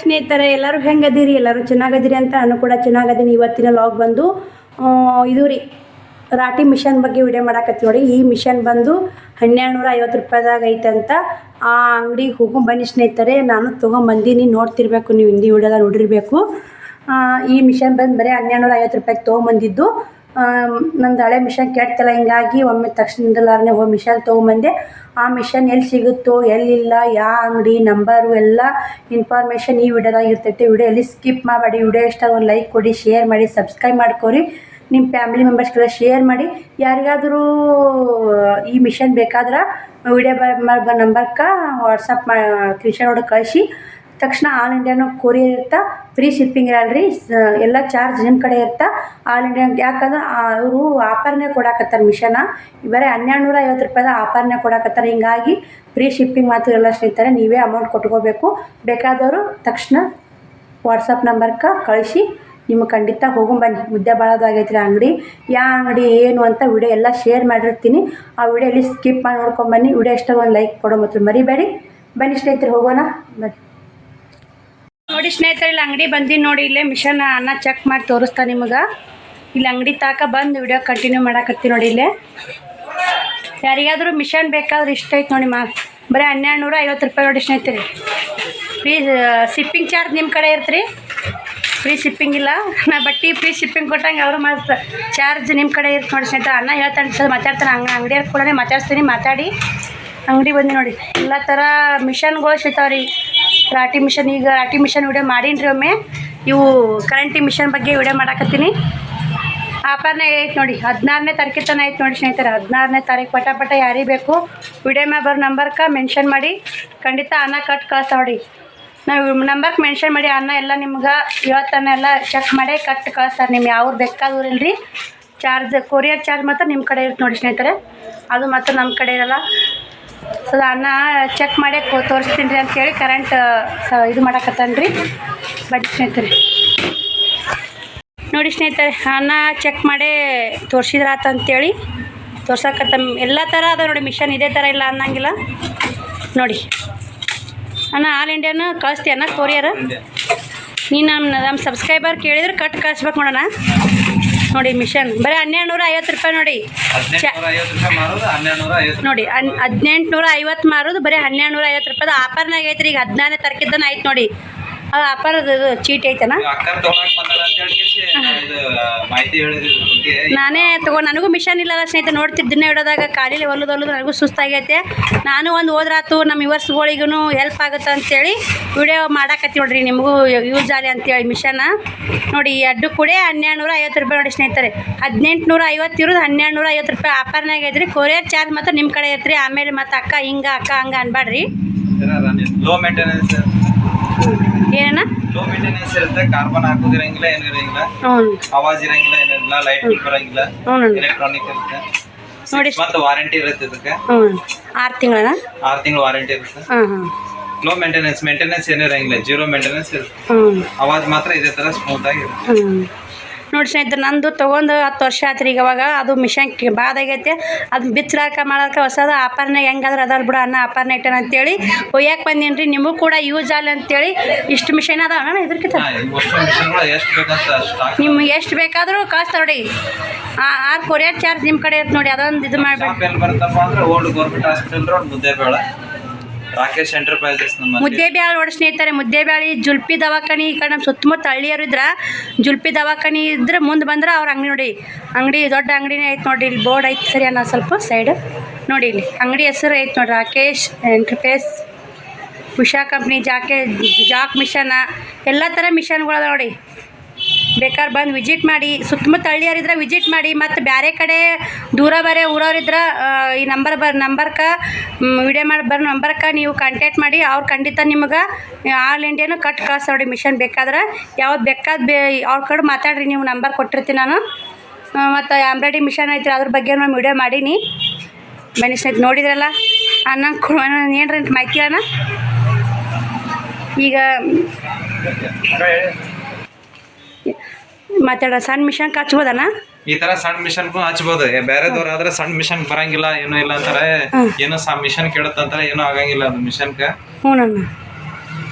ಸ್ನೇಹಿತರೆ ಎಲ್ಲರೂ ಹೆಂಗದಿರಿ? ಎಲ್ಲರೂ ಚೆನ್ನಾಗದಿರಿ ಅಂತ ನಾನು ಕೂಡ ಚೆನ್ನಾಗದೀನಿ. ಇವತ್ತಿನ ಲಾಗ್ ಬಂದು ಇದು ರೀ ರಾಟಿ ಮಿಷನ್ ಬಗ್ಗೆ ವಿಡಿಯೋ ಮಾಡಾಕತ್ತಿ ನೋಡಿ. ಈ ಮಿಷನ್ ಬಂದು 1250 ರೂಪಾಯಿದಾಗ ಐತಂತ. ಆ ಅಂಗಡಿಗೆ ಹೋಗಿ ಬನ್ನಿ ಸ್ನೇಹಿತರೆ. ನಾನು ತೊಗೊಂಬಂದೀನಿ, ನೋಡ್ತಿರ್ಬೇಕು, ನೀವು ಹಿಂದಿ ವಿಡಿಯೋದಾಗ ನೋಡಿರಬೇಕು. ಈ ಮಿಷನ್ ಬಂದು ಬರೀ 1250 ರೂಪಾಯಿಗೆ ತೊಗೊಂಬಂದಿದ್ದು. ನಂದು ಹಳೆ ಮಿಷನ್ ಕೆಡ್ತಲ್ಲ, ಹಿಂಗಾಗಿ ಒಮ್ಮೆ ತಕ್ಷಣದಲ್ಲಾರನೆ ಹೋಗಿ ಮಿಷನ್ ತೊಗೊಂಬಂದೆ. ಆ ಮಿಷನ್ ಎಲ್ಲಿ ಸಿಗುತ್ತೋ ಎಲ್ಲಿಲ್ಲ, ಯಾವ ಅಂಗಡಿ ನಂಬರು ಎಲ್ಲ ಇನ್ಫಾರ್ಮೇಷನ್ ಈ ವಿಡಿಯೋದಾಗ ಇರ್ತೈತೆ. ವಿಡಿಯೋ ಎಲ್ಲಿ ಸ್ಕಿಪ್ ಮಾಡಬೇಡಿ. ವಿಡಿಯೋ ಇಷ್ಟ ಒಂದು ಲೈಕ್ ಕೊಡಿ, ಶೇರ್ ಮಾಡಿ, ಸಬ್ಸ್ಕ್ರೈಬ್ ಮಾಡ್ಕೊರಿ. ನಿಮ್ಮ ಫ್ಯಾಮಿಲಿ ಮೆಂಬರ್ಸ್ಗೆಲ್ಲ ಶೇರ್ ಮಾಡಿ. ಯಾರಿಗಾದರೂ ಈ ಮಿಷನ್ ಬೇಕಾದ್ರೆ ವಿಡಿಯೋ ನಂಬರ್ಗೆ ವಾಟ್ಸಪ್ ಸ್ಕ್ರೀನ್ಶಾಟ್ ಹೊಡೆದು ಕಳಿಸಿ. ತಕ್ಷಣ ಆಲ್ ಇಂಡಿಯಾನು ಕೊರಿಯರ್ ಇರ್ತಾ, ಫ್ರೀ ಶಿಪ್ಪಿಂಗ್ ಇರಲ್ರಿ, ಎಲ್ಲ ಚಾರ್ಜ್ ನಿಮ್ಮ ಕಡೆ ಇರ್ತಾ. ಆಲ್ ಇಂಡಿಯಾ ಯಾಕಂದ್ರೆ ಅವರು ಆಫರ್ನೇ ಕೊಡಾಕತ್ತಾರೆ. ಮಿಷನ ಬರೀ 1250 ರೂಪಾಯಿದ ಆಫರ್ನೇ ಕೊಡಾಕತ್ತಾರೆ. ಹಿಂಗಾಗಿ ಫ್ರೀ ಶಿಪ್ಪಿಂಗ್ ಮಾತ್ರ ಎಲ್ಲ ಸ್ನೇಹಿತರೆ, ನೀವೇ ಅಮೌಂಟ್ ಕೊಟ್ಕೋಬೇಕು. ಬೇಕಾದವರು ತಕ್ಷಣ ವಾಟ್ಸಪ್ ನಂಬರ್ಗೆ ಕಳಿಸಿ. ನಿಮಗೆ ಖಂಡಿತ ಹೋಗೊಂಬನ್ನಿ. ಮುದ್ದೆ ಭಾಳದಾಗೈತ್ರಿ ಅಂಗಡಿ. ಯಾವ ಅಂಗಡಿ ಏನು ಅಂತ ವಿಡಿಯೋ ಎಲ್ಲ ಶೇರ್ ಮಾಡಿರ್ತೀನಿ. ಆ ವಿಡಿಯೋ ಎಲ್ಲಿ ಸ್ಕಿಪ್ ಮಾಡಿ ನೋಡ್ಕೊಂಬನ್ನಿ. ವಿಡಿಯೋ ಇಷ್ಟ ಒಂದು ಲೈಕ್ ಕೊಡೋ ಮಾತ್ರ ಮರಿಬೇಡಿ. ಬನ್ನಿ ಸ್ನೇಹಿತರೆ, ಹೋಗೋಣ ಬನ್ನಿ. ನೋಡಿ ಸ್ನೇಹಿತರೆ, ಇಲ್ಲಿ ಅಂಗಡಿ ಬಂದೀನಿ ನೋಡಿ. ಇಲ್ಲೇ ಮಿಷನ್ ಅನ್ನ ಚೆಕ್ ಮಾಡಿ ತೋರಿಸ್ತಾ ನಿಮಗೆ. ಇಲ್ಲಿ ಅಂಗಡಿ ತಾಕ ಬಂದು ವಿಡಿಯೋ ಕಂಟಿನ್ಯೂ ಮಾಡಾಕತ್ತಿ ನೋಡಿ. ಇಲ್ಲೇ ಯಾರಿಗಾದರೂ ಮಿಷನ್ ಬೇಕಾದ್ರೆ ಇಷ್ಟ ಐತೆ ನೋಡಿ. ಬರೀ 1250 ರೂಪಾಯಿ ನೋಡಿ ಸ್ನೇಹಿತರೆ. ಫ್ರೀ ಶಿಪ್ಪಿಂಗ್ ಚಾರ್ಜ್ ನಿಮ್ಮ ಕಡೆ ಇರ್ತ್ರಿ. ಫ್ರೀ ಶಿಪ್ಪಿಂಗ್ ಇಲ್ಲ, ನಾ ಬಟ್ಟೆ ಫ್ರೀ ಶಿಪ್ಪಿಂಗ್ ಕೊಟ್ಟಂಗೆ ಅವರು ಮತ್ತು ಚಾರ್ಜ್ ನಿಮ್ಮ ಕಡೆ ಇರುತ್ತೆ ನೋಡಿ ಸ್ನೇಹಿತರೆ. ಅನ್ನ ಹೇಳ್ತಾನೆ ಸರ್, ಮಾತಾಡ್ತಾನೆ. ಅಂಗಡಿಯವ್ರು ಕೂಡ ಮಾತಾಡ್ತೀನಿ. ಮಾತಾಡಿ ಅಂಗಡಿ ಬಂದು ನೋಡಿ. ಎಲ್ಲ ಥರ ಮಿಷನ್ಗಳು ಸಿಗ್ತಾವ್ರಿ. ರಾಟಿ ಮಿಷನ್, ಈಗ ರಾಟಿ ಮಿಷನ್ ವಿಡಿಯೋ ಮಾಡೀನಿ ಒಮ್ಮೆ. ಇವು ಕರೆಂಟಿ ಮಿಷನ್ ಬಗ್ಗೆ ವಿಡಿಯೋ ಮಾಡಾಕತ್ತೀನಿ. ಆಫರ್ನೇ ಐತೆ ನೋಡಿ. 16ನೇ ತಾರೀಕು ತನಕ ಐತೆ ನೋಡಿ ಸ್ನೇಹಿತರೆ. 16ನೇ ತಾರೀಕು ಪಟ ಯಾರಿಗೆ ಬೇಕು ವಿಡಿಯೋ ಮ್ಯಾಗ ಬರೋ ನಂಬರ್ಗೆ ಮೆನ್ಷನ್ ಮಾಡಿ. ಖಂಡಿತ ಅನ್ನ ಕಟ್ ಕಳಿಸ್ತಾ ನೋಡಿ. ನಾವು ನಂಬರ್ಗೆ ಮೆನ್ಷನ್ ಮಾಡಿ ಅನ್ನ ಎಲ್ಲ ನಿಮ್ಗೆ ಇವತ್ತನ್ನೆಲ್ಲ ಚೆಕ್ ಮಾಡಿ ಕಟ್ ಕಳಿಸ್ತಾರೆ. ನಿಮ್ಗೆ ಯಾವ್ದು ಬೇಕಾದ್ರೂ ಇಲ್ಲರಿ. ಚಾರ್ಜ್ ಕೊರಿಯರ್ ಚಾರ್ಜ್ ಮಾತ್ರ ನಿಮ್ಮ ಕಡೆ ಇರುತ್ತೆ ನೋಡಿ ಸ್ನೇಹಿತರೆ. ಅದು ಮಾತ್ರ ನಮ್ಮ ಕಡೆ ಇರೋಲ್ಲ. ಸೊ ಅನ್ನ ಚೆಕ್ ಮಾಡಿ ತೋರಿಸ್ತೀನಿ ರೀ ಅಂತೇಳಿ ಕರೆಂಟ್ ಇದು ಮಾಡಾಕತ್ತಾನ ರೀ. ಬನ್ನಿ ಸ್ನೇಹಿತರೆ ನೋಡಿ. ಸ್ನೇಹಿತರೆ, ಅನ್ನ ಚೆಕ್ ಮಾಡಿ ತೋರಿಸಿದ್ರಾತ ಅಂತೇಳಿ ತೋರ್ಸಕತ್ತ. ಎಲ್ಲ ಥರ ಅದ ನೋಡಿ ಮಿಷನ್. ಇದೇ ಥರ ಇಲ್ಲ ಅನ್ನಂಗಿಲ್ಲ ನೋಡಿ. ಅಣ್ಣ ಆಲ್ ಇಂಡಿಯಾನು ಕಳಿಸ್ತೀಯಣ್ಣ ಕೊರಿಯರ್. ನೀನು ನಮ್ಮ ಸಬ್ಸ್ಕ್ರೈಬರ್ ಕೇಳಿದ್ರೆ ಕಟ್ ಕಳಿಸ್ಬೇಕು ನೋಡೋಣ. ನೋಡಿ ಮಿಷನ್ ಬರೀ 1250 ರೂಪಾಯಿ ನೋಡಿ. ನೋಡಿ 1850 ಮಾರೋದು ಬರೀ 1250 ರೂಪಾಯಿ. ಆಫರ್ನಾಗ ಐತ್ರಿ. ಈಗ 16ನೇ ತಾರೀಕಿದ್ದನ ಐತೆ ನೋಡಿ. ಅದು ಆಫರ್ ಚೀಟ್ ಐತೆನಾ? ನಾನೇ ನನಗೂ ಮಿಷನ್ ಇಲ್ಲಲ್ಲ ಸ್ನೇಹಿತರೆ. ನೋಡ್ತಿದ್ದೀನಿ ಇಡೋದಾಗ ಖಾಲಿಲಿ ಹೊಲದು ನನಗೂ ಸುಸ್ತಾಗೈತೆ. ನಾನು ಒಂದು ಹೋದ್ರಾತು ನಮ್ಮ ವ್ಯೂವರ್ಸ್ಗಳಿಗೂ ಹೆಲ್ಪ್ ಆಗುತ್ತೆ ಅಂತೇಳಿ ವಿಡಿಯೋ ಮಾಡಾಕತ್ತಿ ನೋಡ್ರಿ. ನಿಮಗೂ ಯೂಸ್ ಆಗಲಿ ಅಂತೇಳಿ ಮಿಷನ್ನ ನೋಡಿ. ಎರಡು ಕೂಡ 1250 ರೂಪಾಯಿ ನೋಡಿ ಸ್ನೇಹಿತರೆ. 1850 ಇರೋದು 1250 ರೂಪಾಯಿ ಆಫರ್ನಾಗ ಐತ್ರಿ. ಕೊರಿಯರ್ ಚಾರ್ಜ್ ಮಾತ್ರ ನಿಮ್ಮ ಕಡೆ ಐತ್ರಿ. ಆಮೇಲೆ ಮತ್ತೆ ಅಕ್ಕ ಹಂಗೆ ಅನ್ಬೇಡ್ರಿ. ಲೋ ಮೇಂಟೆನೆನ್ಸ್ ಏನಣ್ಣ? ಲೋ ಮೇಂಟೆನೆನ್ಸ್ ಇರುತ್ತೆ. ಕಾರ್ಬನ್ ಹಾಕೋದಿರಂಗಿಲ್ಲ, ಏನು ಇರಂಗಿಲ್ಲ, ಆವಾಜ್ ಇರಂಗಿಲ್ಲ, ಏನಿಲ್ಲ, ಲೈಟ್ ಬಿಲ್ ಬರಂಗಿಲ್ಲ, ಎಲೆಕ್ಟ್ರಾನಿಕ್ ಇರುತ್ತೆ. ನೋಡಿ ಮತ್ತೆ ವಾರಂಟಿ ಇರುತ್ತೆ ಇದಕ್ಕೆ. 6 ತಿಂಗಳ 6 ತಿಂಗಳು ವಾರಂಟಿ ಇರುತ್ತೆ. ಲೋ ಮೇಂಟೆನೆನ್ಸ್ ಏನು ಇರಂಗಿಲ್ಲ, ಜೀರೋ ಮೇಂಟೆನೆನ್ಸ್ ಇರುತ್ತೆ. ಆವಾಜ್ ಮಾತ್ರ ಇದೇ ತರ ಸ್ಮೂತ್ ಆಗಿರುತ್ತೆ ನೋಡಿ ಸ್ನೇಹಿತರೆ. ನಂದು ತೊಗೊಂಡು 10 ವರ್ಷ ಆತ್ರಿ. ಈಗ ಅವಾಗ ಅದು ಮಿಷನ್ ಬಾದಾಗೈತೆ. ಅದು ಬಿಚ್ಚಲಾಕ ಮಾಡಾಕ ಹೊಸದ ಆಫರ್ನಾಗ ಹೆಂಗಾದ್ರೆ ಅದಾರ ಬಿಡು ಅನ್ನ ಆಫರ್ನ ಇಟ್ಟಾನ ಅಂತೇಳಿ ಒಯ್ಯಾಕೆ ಬಂದೀನಿ ರೀ. ನಿಮಗೂ ಕೂಡ ಯೂಸ್ ಆಗಲಿ ಅಂತೇಳಿ. ಇಷ್ಟು ಮಿಷನ್ ಅದಾವ ಅಣ್ಣ ಇದ್ರಕ್ಕಿಂತ. ನಿಮ್ಗೆ ಎಷ್ಟು ಬೇಕಾದರೂ ಕಳಿಸ್ತಾ ನೋಡಿ. ಆ ಕೊರಿಯರ್ ಚಾರ್ಜ್ ನಿಮ್ಮ ಕಡೆ ಇರುತ್ತೆ ನೋಡಿ. ಅದೊಂದು ಇದು ಮಾಡಬೇಡಿ. Old government hospital road Muddebihal, Rakesh enterprises. ಮುದ್ದೇಬ್ಯಾಳಿ ನೋಡಿ ಸ್ನೇಹಿತರೆ. ಮುದ್ದೇಬ್ಯಾಳಿ ಜುಲ್ಪಿ ದವಾಖಾನಿ. ಈ ಕಡೆ ನಮ್ಮ ಸುತ್ತಮುತ್ತ ಹಳ್ಳಿಯರು ಇದ್ರೆ ಜುಲ್ಪಿ ದವಾಖಾನಿ ಇದ್ರೆ ಮುಂದೆ ಬಂದ್ರೆ ಅವ್ರ ಅಂಗಡಿ ನೋಡಿ. ಅಂಗಡಿ ದೊಡ್ಡ ಅಂಗಡಿನೇ ಐತೆ ನೋಡಿ. ಇಲ್ಲಿ ಬೋರ್ಡ್ ಐತೆ ಸರಿ ಅನ್ನೋ ಸ್ವಲ್ಪ ಸೈಡ್ ನೋಡಿ. ಇಲ್ಲಿ ಅಂಗಡಿ ಹೆಸರು ಐತೆ ನೋಡಿ, Rakesh enterprise, Usha company, Jack machine, ಎಲ್ಲ ಥರ ಮಿಷನ್ಗಳದ ನೋಡಿ. ಬೇಕಾದ್ರೆ ಬಂದು ವಿಸಿಟ್ ಮಾಡಿ. ಸುತ್ತಮುತ್ತ ಹಳ್ಳಿಯರಿದ್ರೆ ವಿಸಿಟ್ ಮಾಡಿ. ಮತ್ತು ಬೇರೆ ಕಡೆ ದೂರ ಬೇರೆ ಊರವ್ರಿದ್ರೆ ಈ ನಂಬರ್ಗೆ ವಿಡಿಯೋ ಮಾಡಿ ಬರೋ ನಂಬರ್ಗೆ ನೀವು ಕಾಂಟ್ಯಾಕ್ಟ್ ಮಾಡಿ. ಅವ್ರು ಖಂಡಿತ ನಿಮ್ಗೆ ಆಲ್ ಇಂಡಿಯಾನು ಕಟ್ ಕಳಿಸ್ ನೋಡಿ. ಮಿಷನ್ ಬೇಕಾದ್ರೆ ಯಾವ್ದು ಅವ್ರ ಕಡೆ ಮಾತಾಡ್ರಿ. ನೀವು ನಂಬರ್ ಕೊಟ್ಟಿರ್ತೀನಿ ನಾನು. ಮತ್ತು ಎಂಬ್ರಾಯ್ಡ್ರಿ ಮಿಷನ್ ಐತ್ರಿ, ಅದ್ರ ಬಗ್ಗೆ ನಾನು ವಿಡಿಯೋ ಮಾಡೀನಿ. ಬನ್ನಿ ಸ್ನೇಹಿತರೆ, ನೋಡಿದ್ರಲ್ಲ. ಏನ್ರಿ ಮಾಹಿತಿ ಅಣ್ಣ? ಈಗ ಮಾತಾಡ ಸಣ್ಣ ಮಿಷನ್ ಹಚ್ಬೋದಣ್ಣ? ಈ ತರ ಸಣ್ಣ ಮಿಷನ್ ಹಚ್ಬೋದು. ಬೇರೆದವ್ರ ಆದ್ರೆ ಸಣ್ಣ ಮಿಷನ್ ಬರಂಗಿಲ್ಲ, ಏನೂ ಇಲ್ಲ ಅಂತಾರೆ. ಏನೋ ಮಿಷನ್ ಕೇಳುತ್ತಂತಾರೆ, ಏನೂ ಆಗಂಗಿಲ್ಲ ಅದು ಮಿಷನ್ಗೆ. ಹ್ಞೂ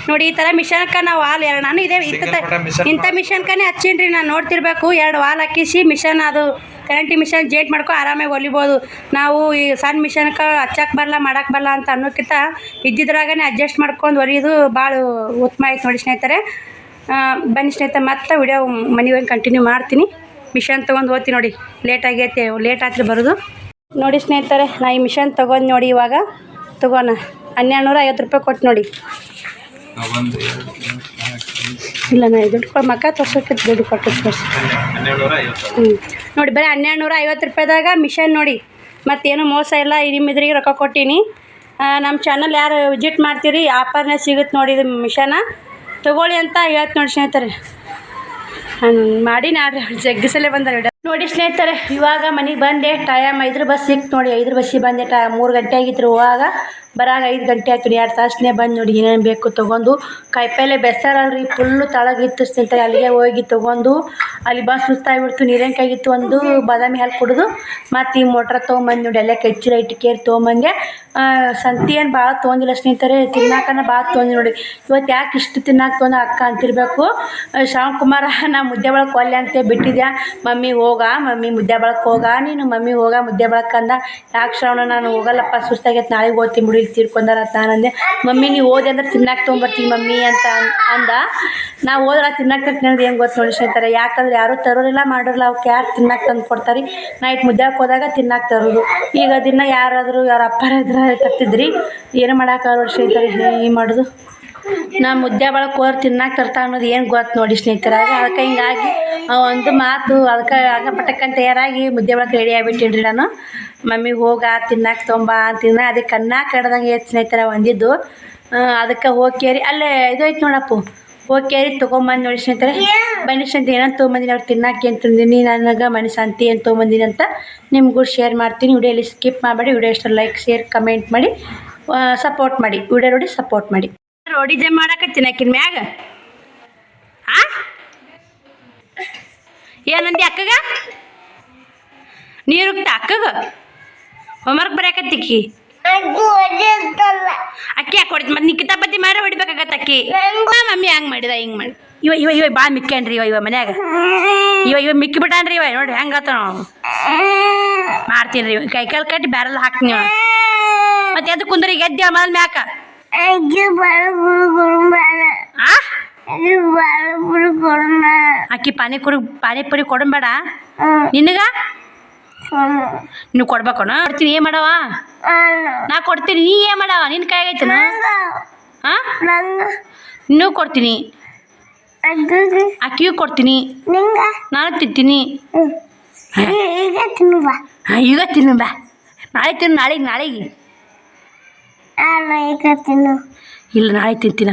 ನೋಡಿ ಈ ಥರ ಮಿಷನ್ಕ ನಾವು ವಾಲ್ ಎರಡು ನಾನು ಇದೇ ಇಂಥ ಮಿಷನ್ಕನೇ ಹಚ್ಚೀನಿ ರೀ. ನಾನು ನೋಡ್ತಿರ್ಬೇಕು 2 ವಾಲ್ ಹಾಕಿಸಿ ಮಿಷನ್ ಅದು ಕರೆಂಟಿ ಮಿಷನ್ ಜೇಟ್ ಮಾಡ್ಕೊ ಆರಾಮಾಗಿ ಹೊಲಿಬೋದು. ನಾವು ಈ ಸಣ್ಣ ಮಿಷನ್ಕ ಹಚ್ಚಕ್ಕೆ ಬರಲ್ಲ ಮಾಡಕ್ಕೆ ಬರಲ್ಲ ಅಂತ ಅನ್ನೋಕ್ಕಿಂತ ಇದ್ದಿದ್ರಾಗನೇ ಅಡ್ಜಸ್ಟ್ ಮಾಡ್ಕೊಂಡು ಹೊಲಿಯೋದು ಭಾಳ ಉತ್ತಮ ಆಯ್ತು ನೋಡಿ ಸ್ನೇಹಿತರೆ. ಬನ್ನಿ ಸ್ನೇಹಿತರೆ, ಮತ್ತೆ ವಿಡಿಯೋ ಮನೆಗೆ ಹೋಗಿ ಕಂಟಿನ್ಯೂ ಮಾಡ್ತೀನಿ. ಮಿಷನ್ ತೊಗೊಂಡು ಹೋಗ್ತೀನಿ ನೋಡಿ. ಲೇಟ್ ಆಯ್ತು ಬರೋದು ನೋಡಿ ಸ್ನೇಹಿತರೆ. ನಾ ಈ ಮಿಷನ್ ತೊಗೊಂಡು ನೋಡಿ ಇವಾಗ ತೊಗೋಣ 1250 ರೂಪಾಯಿ ಕೊಟ್ಟು ನೋಡಿ. ಇಲ್ಲ ನಾ ದುಡ್ಡು ಮಕ್ಕ ತೋರ್ಸೋಕೆ ದುಡ್ಡು ಕೊಟ್ಟು ತೋರಿಸಿ. ನೋಡಿ ಬರೀ 1250 ರೂಪಾಯಿದಾಗ ಮಿಷನ್ ನೋಡಿ. ಮತ್ತೇನು ಮೋಸ ಇಲ್ಲ. ನಿಮ್ಮ ಇದ್ರಿಗೆ ರೊಕ್ಕ ಕೊಟ್ಟೀನಿ. ನಮ್ಮ ಚಾನಲ್ ಯಾರು ವಿಸಿಟ್ ಮಾಡ್ತೀರಿ ಆಫರ್ನೇ ಸಿಗುತ್ತೆ ನೋಡಿ. ಇದು ಮಿಷನ ತೊಗೊಳ್ಳಿ ಅಂತ ಹೇಳ್ತು ನೋಡಿ ಸ್ನೇಹಿತರೆ. ಮಾಡಿ ನಾಡ್ರಿ ಜಗ್ಗಿಸಲೇ ಬಂದ ನೋಡಿ ಸ್ನೇಹಿತರೆ. ಇವಾಗ ಮನೆಗೆ ಬಂದೆ. ಟೈಮ್ 5 ಬಸ್ ಸಿಕ್ತು ನೋಡಿ. 5 ಬಸ್ಸಿಗೆ ಬಂದೆ. 3 ಗಂಟೆ ಆಗಿತ್ತು ಹೋವಾಗ. ಬರಾಗ 5 ಗಂಟೆ ಆಯ್ತು. 2 ತಾಸನೇ ಬಂದು ನೋಡಿ ಏನೇನು ಬೇಕು ತೊಗೊಂಡು. ಕಾಯಿಪಲ್ಲೆ ಬೆಸ್ತಾರಲ್ರಿ ಫುಲ್ಲು ತಳಗಿತ್ತು ಸ್ನೇಹಿತರೆ. ಅಲ್ಲಿಗೆ ಹೋಗಿ ತೊಗೊಂಡು ಅಲ್ಲಿ ಬಸ್ ಸುಸ್ತಾಗಿಬಿಡ್ತು. ನೀರೇನ್ಕಾಗಿತ್ತು ಒಂದು ಬಾದಾಮಿ ಹಾಲು ಕುಡಿದು ಮತ್ತು ಈ ಮೋಟ್ರ್ ತೊಗೊಂಬಂದು ನೋಡಿ. ಎಲ್ಲ ಕೆಚ್ಚಿ ಲೈಟ್ ಕೇರ್ ತೊಗೊಂಬಂದೆ. ಸಂತಿ ಏನು ಭಾಳ ತೊಗೊಂಡಿಲ್ಲ ಸ್ನೇಹಿತರೆ. ತಿನ್ನಾಕನ ಭಾಳ ತೊಗೊಂಡು ನೋಡಿ. ಇವತ್ತು ಯಾಕೆ ಇಷ್ಟು ತಿನ್ನಾಕ ತೊಗೊಂಡು ಅಕ್ಕ ಅಂತಿರಬೇಕು. ಶ್ರಾವಣ್ ಕುಮಾರ ನಾ ಮುದ್ದೆ ಬಳಕೆ ಒಲ್ಲೆ ಅಂತ ಬಿಟ್ಟಿದ್ದೆ. ಮಮ್ಮಿ ಮಮ್ಮಿ ಮುದ್ದೆ ಬಳಕೆ ಹೋಗ ನೀನು ಮಮ್ಮಿ ಹೋಗ ಮುದ್ದೆ ಬಳಕೆ ಅಂದ. ಯಾಕೆ ಶ್ರಾವಣ ನಾನು ಹೋಗಲ್ಲಪ್ಪ ಸುಸ್ತಾಗೈತೆ ನಾಳೆಗೆ ಓದ್ತೀನಿ ಬಿಡು ಇಲ್ಲಿ ತೀರ್ಕೊಂಡಾರತ್ತ ನಾನಂದೆ. ಮಮ್ಮಿ ನೀವು ಓದಿ ಅಂದ್ರೆ ತಿನ್ನಾಕ ತೊಗೊಂಬರ್ತೀನಿ ಮಮ್ಮಿ ಅಂತ ಅಂದ. ನಾವು ಹೋದ್ರೆ ತಿನ್ನಾಕ ತರ್ತೀನಿ ಹೆಂಗೆ ಗೊತ್ತು ನೋಡಿ ಸ್ನೇಹಿತರೆ. ಯಾಕಂದ್ರೆ ಯಾರೂ ತರೋರಿಲ್ಲ ಮಾಡೋರಿಲ್ಲ. ಅವಕ್ಕೆ ಯಾರು ತಿನ್ನಾಕ ತಂದು ಕೊಡ್ತಾರೆ. ನೈಟ್ ಮುದ್ದೆಗೆ ಹೋದಾಗ ತಿನ್ನಾಕ ತರೋದು. ಈಗ ದಿನ ಯಾರಾದರೂ ಯಾರ ಅಪ್ಪಾರ ಇದ್ರೆ ತರ್ತಿದ್ರಿ. ಏನು ಮಾಡೋಕ್ಕಾಗಲ್ಲ ಸ್ನೇಹಿತರೆ. ಏನು ಮಾಡೋದು. ನಾ ಮುದ್ದೆ ಬಳಕೆ ಹೋದ್ರೆ ತಿನ್ನಾಕ ತರ್ತಾ ಅನ್ನೋದು ಏನು ಗೊತ್ತು ನೋಡಿ ಸ್ನೇಹಿತರೆ. ಅದಕ್ಕೆ ಹಿಂಗಾಗಿ ಒಂದು ಮಾತು ಅದಕ್ಕೆ ಪಟಕ್ಕಂತ ತಯಾರಾಗಿ ಮುದ್ದೆ ಬಳಕೆ ರೆಡಿ ಆಗಿಬಿಟ್ಟಿನ್ರಿ ನಾನು. ಮಮ್ಮಿಗೆ ಹೋಗ ತಿನ್ನಾಕ ತೊಂಬ ಅಂತಿನ ಅದಕ್ಕೆ ಅನ್ನ ಕಡ್ದಂಗೆ ಸ್ನೇಹಿತರೆ ಒಂದಿದ್ದು. ಅದಕ್ಕೆ ಹೋಗಿ ಕೇರಿ ಅಲ್ಲೇ ಇದು ಐತೆ ನೋಡಪ್ಪು. ಹೋಗಿ ಕೇರಿ ತೊಗೊಂಬಂದು ನೋಡಿ ಸ್ನೇಹಿತರೆ. ಬನ್ನಿ ಸ್ನೇಹಿತರೆ ಏನಂತ ತೊಗೊಂಬಂದಿನಿ ಅವ್ರು ತಿನ್ನಾಕೆ ಏನು ತಂದೀನಿ ನನಗೆ ಮನೆ ಸಂತಿ ಏನು ತೊಗೊಂಬಂದಿನಿ ಅಂತ ನಿಮ್ಗೂ ಶೇರ್ ಮಾಡ್ತೀನಿ. ವಿಡಿಯೋಲಿ ಸ್ಕಿಪ್ ಮಾಡಬೇಡಿ. ವಿಡಿಯೋ ಇಷ್ಟ ಲೈಕ್ ಶೇರ್ ಕಮೆಂಟ್ ಮಾಡಿ ಸಪೋರ್ಟ್ ಮಾಡಿ. ವಿಡಿಯೋ ನೋಡಿ ಸಪೋರ್ಟ್ ಮಾಡಿ. ರೋಡಿ ಜಮ್ ಮಾಡಾಕತ್ತೀನಿ ಆಕಿನ ಮ್ಯಾಗ. ಏನಂದಿ ಅಕ್ಕಗ ನೀರು ಅಕ್ಕಗ ಹೋಮ್ವರ್ಕ್ ಬರೆಯಕತ್ತಿಕ್ಕಿ ಅಕ್ಕಿ ಯಾಕೆ ಹೊಡಿತು ಮತ್ತೆ ನೀ ಕಿತಾಪತಿ ಮಾಡಿ ಹೊಡಿಬೇಕಾಗತ್ತೆ ಅಕ್ಕಿ. ಮಮ್ಮಿ ಹಂಗೆ ಮಾಡಿದ ಹಿಂಗೆ ಮಾಡಿ ಇವ ಭಾಳ ಮಿಕ್ಕೇನ್ರಿ ಇವ ಮನ್ಯಾಗ ಇವ ಮಿಕ್ಕಿ ಬಿಟ್ಟಾನ್ರಿ ಇವ ನೋಡ್ರಿ ಹೆಂಗತ್ತ ಮಾಡ್ತೀನಿ ರೀ. ಕೈ ಕಾಲು ಕಟ್ಟಿ ಬ್ಯಾರಲ್ ಹಾಕ್ತೀನಿ. ಮತ್ತೆ ಎದ್ದು ಕುಂದ್ರಿ ಗೆದ್ದೆ ಮಲ್ ಮ್ಯಾಕ ಅಕ್ಕಿ ಪಾನಿಪುರಿ ಕೊಡಬೇಡ ನಿನಗ. ನೀವು ಕೊಡ್ಬೇಕಣ ಕೊಡ್ತೀನಿ. ಏನು ಮಾಡವ ನಾ ಕೊಡ್ತೀನಿ. ನೀ ಏನು ಮಾಡವ ನಿನ್ನ ಕೈಯಾಗೈತನ. ಇನ್ನೂ ಕೊಡ್ತೀನಿ. ಅಕ್ಕಿಯೂ ಕೊಡ್ತೀನಿ. ನಾನು ತಿಂತೀನಿ. ಈಗ ತಿನ್ನು ಬಾ. ನಾಳೆ ತಿನ್ನು. ನಾಳೆಗೆ ಇಲ್ಲ ನಾಳೆ ತಿಂತೀನ.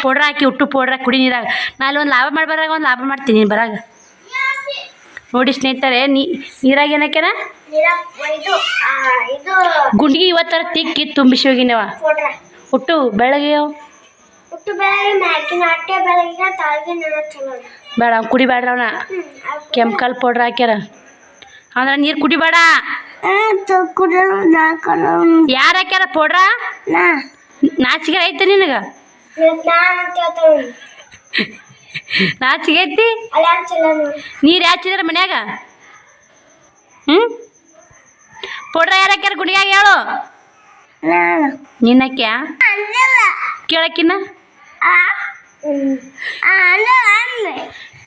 ಪೌಡ್ರ್ ಹಾಕಿ ಉಟ್ಟು ಪೌಡ್ರ್ ಕುಡಿ ನೀರಾಗ. ನಾಳೆ ಒಂದು ಲಾಭ ಮಾಡಿ ಬರಾಗ ಒಂದು ಲಾಭ ಮಾಡ್ತೀನಿ ನೀನು ಬರಾಗ. ನೋಡಿ ಸ್ನೇಹಿತರೆ ನೀರಾಗ ಏನಕ್ಯಾನ ಗುಂಡಿಗೆ ಇವತ್ತರ ತಿಕ್ಕಿ ತುಂಬಿಸಿ ಹೋಗಿನವ ಉಟ್ಟು ಬೆಳಗ್ಗೆ ಬೇಡ ಅವ್ನು ಕುಡಿಬೇಡ್ರ. ಅವನ ಕೆಮಿಕಲ್ ಪೌಡ್ರ್ ಹಾಕ್ಯಾರ ಅಂದ್ರೆ ನೀರು ಕುಡಿಬೇಡ. ಯಾರು ಹಾಕ್ಯಾರ ಪೌಡ್ರ? ನಾಚಿಗೆ ಐತೆ ನಿನಗ? ನಾಚಿಗೆ ಐತಿ? ನೀರು ಹಚ್ಚಿದ್ರ ಮನ್ಯಾಗ? ಪೌಡ್ರ ಯಾರು ಹಾಕ್ಯಾರ ಗುಡಿಯಾಗ ಹೇಳು. ನಿನ್ನ ಹಾಕ್ಯಾ ಕೇಳಕ್ಕಿನ್ನ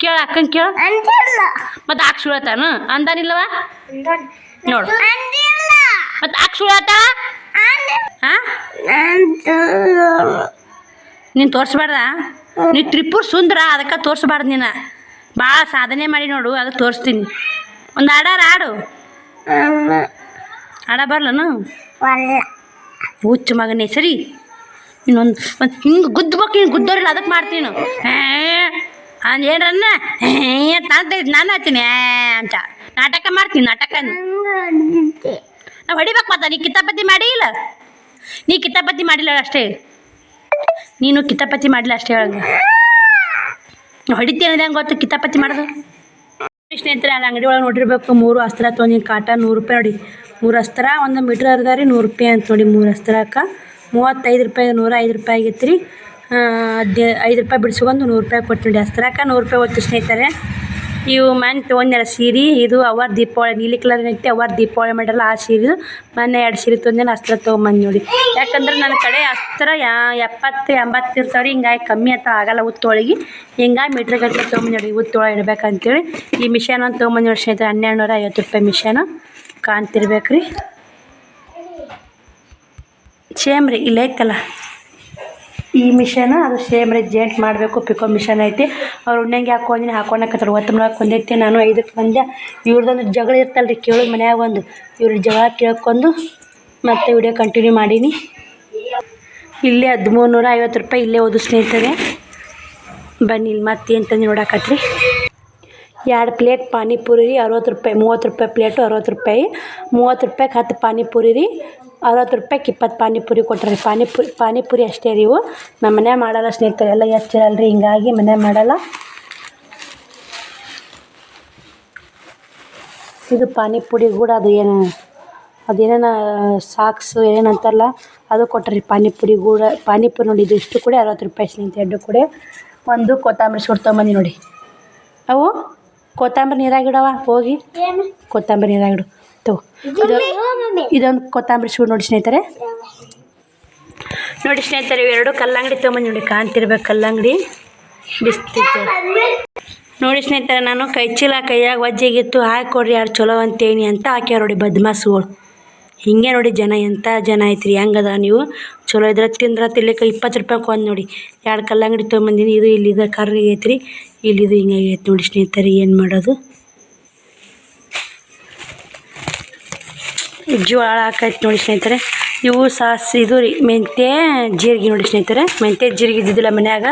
ಕೇಳ ಅಕ್ಕಂಗೆ ಕೇಳ. ಮತ್ತೆ ಹಾಕಿ ಸುಳತಾನು ಅಂದಾನಿಲ್ಲವ ನೋಡು. ಮತ್ತೆ ಹಾಕಿ ಸುಳತ ನೀನು ತೋರಿಸ್ಬಾರ್ದ. ನೀ ತ್ರಿಪುರ ಸುಂದರ ಅದಕ್ಕೆ ತೋರಿಸ್ಬಾರ್ದು. ನೀನು ಭಾಳ ಸಾಧನೆ ಮಾಡಿ ನೋಡು ಅದಕ್ಕೆ ತೋರಿಸ್ತೀನಿ. ಒಂದು ಆಡು ಆಡ ಬರ್ಲನು ಹುಚ್ಚು ಮಗನೇ. ಸರಿ ಇನ್ನೊಂದು ಹಿಂಗೆ ಗುದ್ದಬೇಕು. ಹಿಂಗೆ ಗುದ್ದೋರಿಲ್ಲ ಅದಕ್ಕೆ ಮಾಡ್ತೀನಿ. ಏನರನ್ನ ನಾನು ಹಚ್ತೀನಿ ಅಂತ ನಾಟಕ ಮಾಡ್ತೀನಿ. ನಾಟಕ ನಾವು ಹೊಡಿಬೇಕು. ಮತ್ತೆ ನೀ ಕಿತಾಪತಿ ಮಾಡಿ ಇಲ್ಲ. ನೀ ಕಿತಾಪತಿ ಮಾಡಿಲ್ಲ ಅಷ್ಟೇ. ನೀನು ಕಿತಾಪತಿ ಮಾಡಿಲ್ಲ ಅಷ್ಟೇ. ಹೇಳಂಗ ಹೊಡಿತೀನಿ ಹೆಂಗೆ ಗೊತ್ತು ಕಿತಾಪತಿ ಮಾಡೋದು. ಸ್ನೇಹಿತರೆ ಅಲ್ಲಿ ಅಂಗಡಿ ಒಳಗೆ ನೋಡಿರ್ಬೇಕು. 3 ಅಸ್ತ್ರ ತೊಗೊಂಡಿನಿ. ಕಾಟ 100 ರೂಪಾಯಿ ನೋಡಿ. 3 ಅಸ್ತ್ರ 1 ಮೀಟ್ರ್ ಅರ್ಧ ರೀ 100 ರೂಪಾಯಿ ಅಂತ ನೋಡಿ. 3 ಅಸ್ತ್ರಕ್ಕೆ 35 ರೂಪಾಯಿ 105 ರೂಪಾಯಿ ಆಗೈತೆ ರೀ. 5 ರೂಪಾಯಿ ಬಿಡಿಸ್ಕೊಂಡು 100 ರೂಪಾಯಿ ಕೊಟ್ಟು ನೋಡಿ. ಅಸ್ತ್ರಕ್ಕೆ 100 ರೂಪಾಯಿ ಹೊತ್ತು ಸ್ನೇಹಿತರೆ. ಇವು ಮನೆ ತೊಗೊಂಡ್ಯಾರ ಸೀರೆ. ಇದು ಅವರ ದೀಪಾವಳಿ ನೀಲಿ ಕಲರ್ ಐತಿ. ಅವರ ದೀಪಾವಳಿ ಮಾಡಲ್ಲ ಆ ಸೀರೆ. ಮೊನ್ನೆ 2 ಸೀರೆ ತೊಗೊಂಡೇನೆ. ಅಸ್ತ್ರ ತೊಗೊಂಬಂದು ನೋಡಿ. ಯಾಕಂದ್ರೆ ನನ್ನ ಕಡೆ ಅಸ್ತ್ರ 70-80 ಇರ್ತಾವ್ರಿ. ಹಿಂಗಾಗಿ ಕಮ್ಮಿ ಅಂತ ಆಗಲ್ಲ ಉತ್ತೊಳಗೆ. ಹಿಂಗಾಗಿ ಮೀಟ್ರ್ ಗಟ್ಟಲೆ ತೊಗೊಂಬಂದು ನೋಡಿ ಉತ್ತೊಳಗೆ ಇಡ್ಬೇಕಂತೇಳಿ ಈ ಮಿಷನ್ ಒಂದು ತೊಗೊಂಬಂದು ನೋಡಿ ಸ್ನೇಹಿತರೆ. 1250 ರೂಪಾಯಿ ಮಿಷನ್ ಕಾಣ್ತಿರ್ಬೇಕು ರೀ. ಸೇಮ್ ರೀ ಇಲ್ಲ ಐತಲ್ಲ ಈ ಮಿಷನ್, ಅದು ಸೇಮ್ ರೀ. ಜೇಂಟ್ ಮಾಡಬೇಕು. ಪಿಕೋ ಮಿಷನ್ ಐತಿ. ಅವ್ರು ಉಣ್ಣಂಗೆ ಹಾಕೊಂಡಾಕತ್ತಾರೆ. 30 ಬಂದೈತಿ. ನಾನು 5ಕ್ಕೆ ಬಂದೆ. ಇವ್ರದ್ದೊಂದು ಜಗಳ ಇರ್ತಲ್ಲ ರೀ ಕೇಳೋದು ಮನ್ಯಾಗ ಒಂದು. ಇವ್ರ ಜಗಳ ಕೇಳ್ಕೊಂಡು ಮತ್ತೆ ವಿಡಿಯೋ ಕಂಟಿನ್ಯೂ ಮಾಡೀನಿ. ಇಲ್ಲೇ 1350 ರೂಪಾಯಿ ಇಲ್ಲೇ ಓದು ಸ್ನೇಹಿತರೆ. ಬನ್ನಿ ಇಲ್ಲಿ ಮತ್ತೆ ಏನು ತಂದು ನೋಡಾಕತ್ರಿ. 2 ಪ್ಲೇಟ್ ಪಾನಿಪುರಿ ರೀ 60 ರೂಪಾಯಿ. 30 ರೂಪಾಯಿ ಪ್ಲೇಟು 60 ರೂಪಾಯಿ. 30 ರೂಪಾಯಿಗೆ 10 ಪಾನಿಪುರಿ ರೀ. 60 ರೂಪಾಯಿಗೆ 20 ಪಾನಿಪುರಿ ಕೊಟ್ರಿ. ಪಾನಿಪುರಿ ಅಷ್ಟೇ ರೀ ಇವು. ನಮ್ಮ ಮನ್ಯಾಗ ಮಾಡಲ್ಲ ಸ್ನೇಹಿತರೆ. ಎಲ್ಲ ಹೆಚ್ಚಿರಲ್ಲ ರೀ, ಹಿಂಗಾಗಿ ಮನ್ಯಾಗ ಮಾಡಲ್ಲ. ಇದು ಪಾನಿಪುರಿ ಕೂಡ ಅದು ಅದೇನೇನು ಸಾಕ್ಸು ಏನೇನು ಅಂತಾರಲ್ಲ ಅದು ಕೊಟ್ರಿ. ಪಾನಿಪುರಿ ನೋಡಿ. ಇದು ಇಷ್ಟು ಕೂಡ 60 ರೂಪಾಯಿ ಸ್ನೇಹಿತರೆ. ಎರಡು ಕೂಡ ಒಂದು ಕೊತ್ತಂಬರಿ ಸೂಡು ತೊಗೊಂಬಂದು ನೋಡಿ. ಅವು ಕೊತ್ತಂಬರಿ ನೀರಾಗಿಡವ ಹೋಗಿ. ಕೊತ್ತಂಬರಿ ನೀರಾಗಿಡು ತಗೋ. ಇದೊಂದು ಕೊತ್ತಂಬರಿ ಸೂಡು ನೋಡಿ ಸ್ನೇಹಿತರೆ. ನೋಡಿ ಸ್ನೇಹಿತರೆ ಇವೆರಡು ಕಲ್ಲಂಗಡಿ ತೊಗೊಂಬಂದು ನೋಡಿ. ಕಾಣ್ತಿರ್ಬೇಕು ಕಲ್ಲಂಗಡಿ ಬಿಸ್ತಿತ್ತು ನೋಡಿ ಸ್ನೇಹಿತರೆ. ನಾನು ಕೈಯಾಗ ವಜ್ಜೆಗಿತ್ತು ಹಾಕೊಡ್ರಿ ಯಾರು ಚಲೋ ಅಂತೇನಿ ಅಂತ ಹಾಕ್ಯಾರ ನೋಡಿ ಬದ್ಮಾಸುಗಳು. ಹಿಂಗೆ ನೋಡಿ ಜನ ಎಂಥ ಜನ ಐತ್ರಿ. ಹೆಂಗದ ನೀವು ಚಲೋ ಇದ್ರೆ ತಿನ್ಲಿಕ್ಕೆ 20 ರೂಪಾಯಿಗೆ ಒಂದು ನೋಡಿ. 2 ಕಲ್ಲಂಗಡಿ ತೊಗೊಂಬಂದಿನಿ. ಇದು ಇಲ್ಲಿದೆ ಕರ್ರಿಗೆ ಐತ್ರಿ. ಇಲ್ಲಿದು ಹಿಂಗಾಗೈತೆ ನೋಡಿ ಸ್ನೇಹಿತರೆ. ಏನು ಮಾಡೋದು ಜೋಳ ಹಾಕೈತೆ ನೋಡಿ ಸ್ನೇಹಿತರೆ. ಇವು ಇದು ರೀ ಮೆಂತ್ಯ ಜೀರಿಗೆ ನೋಡಿ ಸ್ನೇಹಿತರೆ. ಮೆಂತ್ಯ ಜೀರಿಗೆ ಇದ್ದಿದ್ದಿಲ್ಲ ಮನ್ಯಾಗ.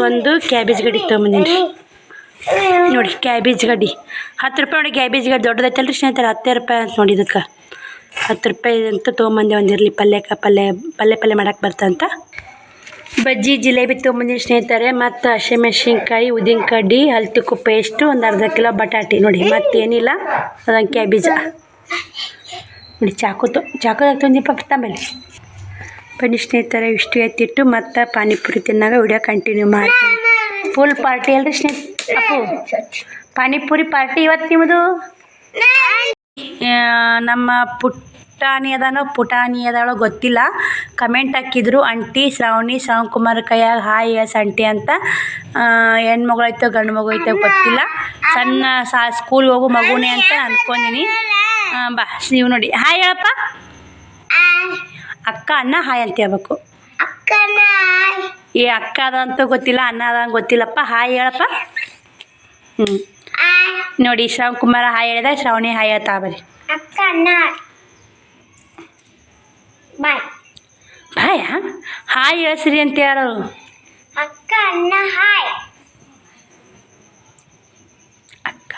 ಒಂದು ಕ್ಯಾಬೇಜ್ ಗಡ್ಡೆ ತೊಗೊಂಬಂದಿನಿ ರೀ ನೋಡಿ. ಕ್ಯಾಬೇಜ್ ಗಡ್ಡೆ 10 ರೂಪಾಯಿ ನೋಡಿ. ಕ್ಯಾಬೇಜ್ ಗಡ್ಡೆ ದೊಡ್ಡದೈತಲ್ಲ ರೀ ಸ್ನೇಹಿತರೆ. 10 ರೂಪಾಯಿ ಅಂತ ನೋಡಿ. ಇದಕ್ಕೆ 10 ರೂಪಾಯಿ ಅಂತ ತೊಗೊಂಬಂದೆ. ಒಂದಿರಲಿ ಪಲ್ಯ ಮಾಡಕ್ಕೆ ಬರ್ತಂತ. ಬಜ್ಜಿ ಜಿಲೇಬಿ ತೊಗೊಂಬಂದಿನಿ ಸ್ನೇಹಿತರೆ. ಮತ್ತು ಹಸಿಮೆಣ್ಸಿನ್ಕಾಯಿ ಉದ್ದಿನ ಕಡ್ಡಿ ಹಲ್ತಿಕ್ಕು ಪೇಸ್ಟು ಒಂದು ಅರ್ಧ ಕಿಲೋ ಬಟಾಟಿ ನೋಡಿ. ಮತ್ತೇನಿಲ್ಲ. ಅದೊಂದು ಕ್ಯಾಬೇಜ ನೋಡಿ. ಚಾಕು ತಂದಿಪ್ಪ ತಮ್ಮಲ್ಲಿ. ಬನ್ನಿ ಸ್ನೇಹಿತರೆ ಇಷ್ಟು ಎತ್ತಿಟ್ಟು ಮತ್ತು ಪಾನಿಪುರಿ ತಿನ್ನಾಗ ವಿಡಿಯೋ ಕಂಟಿನ್ಯೂ ಮಾಡ್ತೀನಿ. ಫುಲ್ ಪಾರ್ಟಿ ಅಲ್ರಿ ಅಪ್ಪು. ಪಾನಿಪುರಿ ಪಾರ್ಟಿ ಇವತ್ತು ನಿಮ್ಮದು. ನಮ್ಮ ಪುಟಾಣಿ ಅದಾಳೋ ಗೊತ್ತಿಲ್ಲ. ಕಮೆಂಟ್ ಹಾಕಿದ್ರು ಆಂಟಿ ಶ್ರಾವಣಿ ಕುಮಾರ್ ಕೈಯಾಗ ಹಾಯ್ ಎಸ್ ಆಂಟಿ ಅಂತ. ಹೆಣ್ಮಗಳು ಐತೋ ಗಂಡು ಮಗು ಐತೋ ಗೊತ್ತಿಲ್ಲ. ಸಣ್ಣ ಸ್ಕೂಲ್ಗೆ ಹೋಗೋ ಮಗುನೇ ಅಂತ ಅಂದ್ಕೊಂಡಿನಿ. ಬಾ ನೀವು ನೋಡಿ ಹಾಯ್ ಹೇಳಪ್ಪ. ಅಕ್ಕ ಅಣ್ಣ ಹಾಯ್ ಅಂತ ಹೇಳ್ಬೇಕು. ಈ ಅಕ್ಕ ಅದಂತೂ ಗೊತ್ತಿಲ್ಲ, ಅಣ್ಣ ಅದಂಗೆ ಗೊತ್ತಿಲ್ಲಪ್ಪ. ಹಾಯ್ ಹೇಳಪ್ಪ. ನೋಡಿ ಕುಮಾರ ಹಾಯ್ ಹೇಳಿದೆ. ಶ್ರಾವಣಿ ಹಾಯ್ ಹೇಳ್ತಾ ಬರ್ರಿ. ಬಾಯ ಹಾಯ್ ಹೇಳ್ಸ್ರಿ ಅಂತ ಯಾರು. ಅಕ್ಕ ಅಣ್ಣ ಹಾಯ್. ಅಕ್ಕ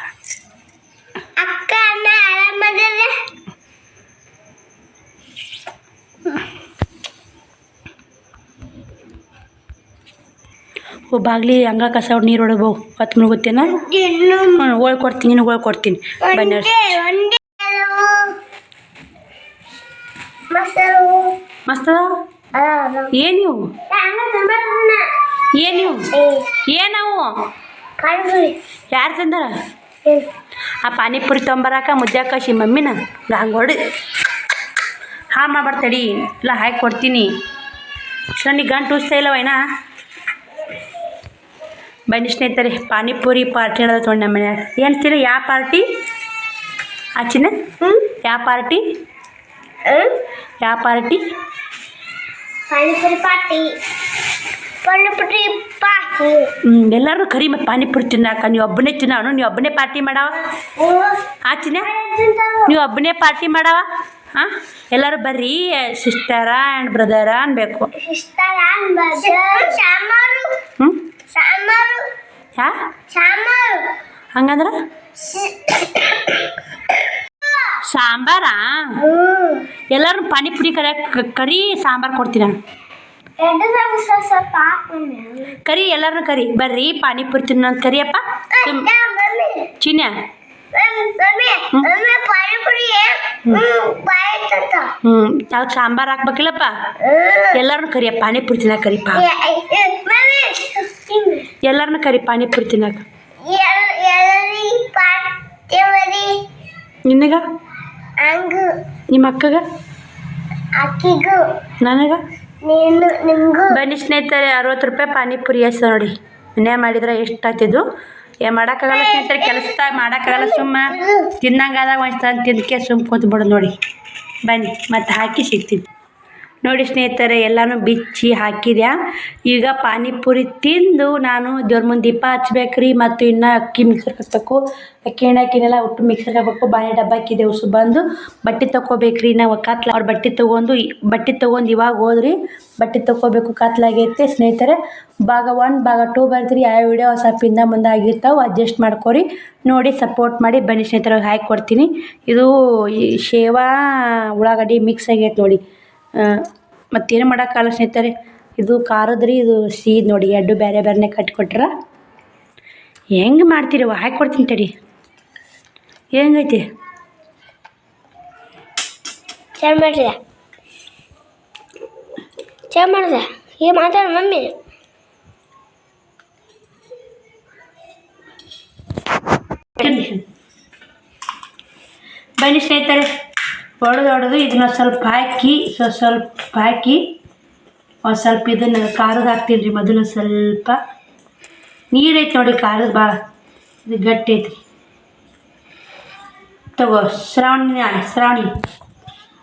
ಅಣ್ಣ ಆರಾಮದಲ್ಲ. ಬಾಗ್ಲಿ ಹಂಗ ಕಸ ನೀರು ಹೊಡಬೋ. 10 minute ಗೊತ್ತೇನ. ಹೋಳ್ ಕೊಡ್ತೀನಿ ನಿನಗೆ ಹೋಳ್ ಕೊಡ್ತೀನಿ. ಬನ್ನಿ ಮಸ್ತ. ಏನಿವು ಏನವು ಯಾರು ತಂದಾರ. ಆ ಪಾನಿಪುರಿ ತೊಂಬರಾಕ ಮುದ್ದಾಕಶಿ ಮಮ್ಮಿನ ಹಂಗೆ ಹೊಡಿ ಮಾಡ್ಬಾರ್ದು. ಇಲ್ಲ ಹಾಕಿ ಕೊಡ್ತೀನಿ. ಸಣ್ಣ ಗಂಟು ಉಸ್ತಾ ಇಲ್ಲವೈನಾ. ಬನ್ನಿ ಸ್ನೇಹಿತರೆ ಪಾನಿಪುರಿ ಪಾರ್ಟಿ ಅನ್ನೋದು ತೊಗೊಂಡು ನಮ್ಮ ಮನ್ಯಾಗ. ಏನು ತಿನ್ನ ಯಾವ ಪಾರ್ಟಿ ಆಚಿನ. ಯಾವ ಪಾರ್ಟಿ ಪಾನಿಪುರಿ ಪಾರ್ಟಿ. ಎಲ್ಲರೂ ಕರಿ ಮತ್ತು ಪಾನಿಪುರಿ ತಿನ್ನಾಕ. ನೀವು ಒಬ್ಬನೇ ತಿನ್ನೋನು. ನೀವು ಒಬ್ಬನೇ ಪಾರ್ಟಿ ಮಾಡವ ಆಚಿನ. ನೀವು ಒಬ್ಬನೇ ಪಾರ್ಟಿ ಮಾಡವ. ಹಾಂ ಎಲ್ಲರೂ ಬರ್ರಿ ಸಿಸ್ಟರ ಆ್ಯಂಡ್ ಬ್ರದರ ಅನ್ಬೇಕು. ಹಂಗಂದ್ರ ಸಾಂಬಾರಾ. ಎಲ್ಲರೂ ಪಾನಿಪುರಿ ಕರಿ ಸಾಂಬಾರು ಕೊಡ್ತೀನಿ ನಾನು. ಕರಿ ಎಲ್ಲರೂ ಕರಿ ಬರ್ರಿ ಪಾನಿಪುರಿ ತಿನ್ನೋ ಕರಿಯಪ್ಪ. ಚಿನ್ನ ಅದಕ್ಕೆ ಸಾಂಬಾರು ಹಾಕ್ಬೇಕಿಲ್ಲಪ್ಪ ಎಲ್ಲರನ್ನೂ ಕರಿಯ ಪಾನಿಪುರಿ ತಿನ್ನಕ್ಕೆ ಕರಿಪ ಎಲ್ಲರನ್ನೂ ಕರಿ ಪಾನಿಪುರಿ ತಿನ್ನಕ್ಕೆ ನಿನಗ ನಿಮ್ಮ ಅಕ್ಕಗ ನನಗ ಬನ್ನಿ ಸ್ನೇಹಿತರೆ 60 ರೂಪಾಯಿ ಪಾನಿಪುರಿ ಎಷ್ಟು ನೋಡಿ ಮನೆ ಮಾಡಿದ್ರೆ ಎಷ್ಟು ಆಗ್ತಿದ್ದು ಮಾಡೋಕ್ಕಾಗಲ್ಲ ಸ್ನೇಹಿತರೆ ಕೆಲಸದಾಗ ಮಾಡೋಕ್ಕಾಗಲ್ಲ ಸುಮ್ಮ ತಿನ್ನಂಗಾದಾಗ ಒಂದು ತಂದು ತಿಂದಕ್ಕೆ ಸುಮ್ಮ ಕೂತ್ಬಿಡೋದು ನೋಡಿ ಬನ್ನಿ ಮತ್ತೆ ಹಾಕಿ ಸಿಗ್ತೀವಿ ನೋಡಿ ಸ್ನೇಹಿತರೆ ಎಲ್ಲನೂ ಬಿಚ್ಚಿ ಹಾಕಿದ್ಯಾ ಈಗ ಪಾನಿಪುರಿ ತಿಂದು ನಾನು ದೇವ್ರ ಮುಂದೆ ದೀಪ ಹಚ್ಬೇಕ್ರಿ ಮತ್ತು ಇನ್ನು ಅಕ್ಕಿ ಮಿಕ್ಸರ್ಗೆ ಹಾಕಬೇಕು ಅಕ್ಕಿ ಎಣ್ಣೆ ಅಕ್ಕಿನೆಲ್ಲ ಒಟ್ಟು ಮಿಕ್ಸರ್ಗೆ ಹಾಕಬೇಕು ಬಾಳೆ ಡಬ್ಬ ಹಾಕಿದೆ ಉಸು ಬಂದು ಬಟ್ಟೆ ತೊಗೋಬೇಕ್ರಿ ನಾವು ಕತ್ಲ ಅವ್ರು ಬಟ್ಟೆ ತೊಗೊಂಡು ಇವಾಗ ಹೋದ್ರಿ ಬಟ್ಟೆ ತೊಗೋಬೇಕು ಕತ್ಲಾಗೈತೆ ಸ್ನೇಹಿತರೆ ಭಾಗ 1 ಭಾಗ 2 ಬರ್ತೀರಿ ಯಾವ ವಿಡಿಯೋ ಸ್ವಲ್ಪ ಹಿಂದೆ ಮುಂದೆ ಆಗಿರ್ತಾವೆ ಅಡ್ಜಸ್ಟ್ ಮಾಡ್ಕೊರಿ ನೋಡಿ ಸಪೋರ್ಟ್ ಮಾಡಿ ಬನ್ನಿ ಸ್ನೇಹಿತರೆ ಹಾಕಿ ಕೊಡ್ತೀನಿ ಇದು ಈ ಶೇವಾ ಉಳ್ಳಾಗಡ್ಡಿ ಮಿಕ್ಸ್ ಆಗೈತೆ ನೋಡಿ ಮತ್ತೇನು ಮಾಡೋಕ್ಕಾಗಲ್ಲ ಸ್ನೇಹಿತರೆ ಇದು ಖಾರದ್ರಿ ಇದು ಸಿಹಿ ನೋಡಿ ಎರಡು ಬೇರೆ ಬೇರೆನೇ ಕಟ್ಟಿಕೊಟ್ರ ಹೆಂಗೆ ಮಾಡ್ತೀರವ ಹಾಕಿ ಕೊಡ್ತೀನಿ ತಡಿ ಹೆಂಗೈತಿ ಚೆನ್ನಾಗಿ ಮಾಡಿದೆ ಏನು ಮಾತಾಡ ಮಮ್ಮಿ ಬನ್ನಿ ಸ್ನೇಹಿತರೆ ಹೊಡೆದು ಇದನ್ನ ಸ್ವಲ್ಪ ಹಾಕಿ ಒಂದು ಸ್ವಲ್ಪ ಇದನ್ನು ಖಾರದ ಹಾಕ್ತೀನಿ ರೀ ಮೊದಲು ಸ್ವಲ್ಪ ನೀರೈತೆ ನೋಡಿ ಖಾರದ ಭಾಳ ಇದು ಗಟ್ಟಿ ಐತ್ರಿ ತಗೋ ಶ್ರಾವಣಿ